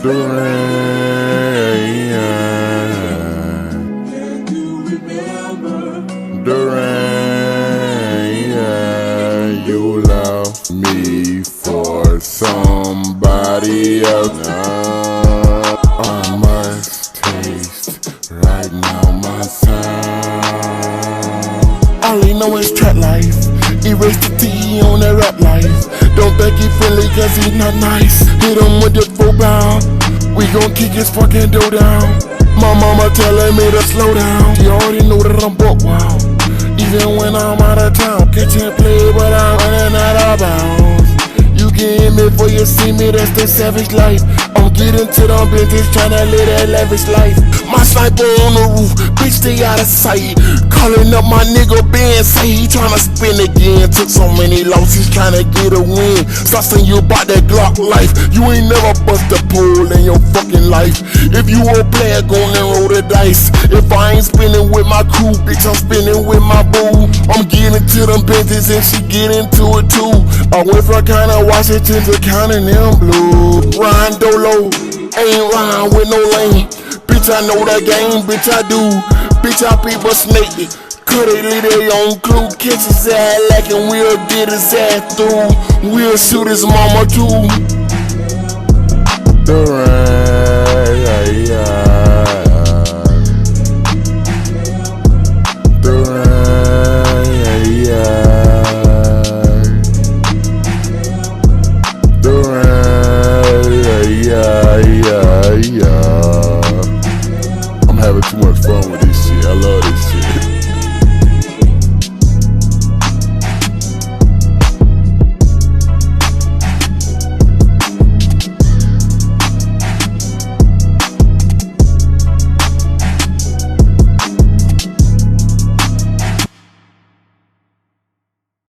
Duran. Can you remember? Duran, you left me for somebody else. Now I must taste right now my sound. All he know is trap life. Erase the T on that rap life. Don't think he friendly cause he not nice. Hit him with the 4-pound. We gon' kick his fucking dough down. My mama telling me to slow down. She already know that I'm buck wild. Even when I'm out of town, catching play but I'm running out of bounds. You can hear me before you see me, that's the savage life. I'm getting to them bitches tryna live that lavish life. My sniper on the roof, bitch stay out of sight. Calling up my nigga Ben, say he tryna spin again. Took so many losses tryna get a win. Stop saying you about that Glock life. You ain't never bust a pole in your fucking life. If you a player, go and roll the dice. If I ain't spinning with my crew, bitch, I'm spinning with my boo. I'm getting to them bitches and she get into it too. I went from kinda Washington to counting them blue. Ryan Dolo, ain't Ryan with no lane. Bitch, I know the game, bitch, I do. Bitch, I people snake. Could they leave their own clue? Catch his ass lacking, we'll get his ass through. We'll shoot his mama too. Duran, Duran, Duran, I'm having too much fun with it.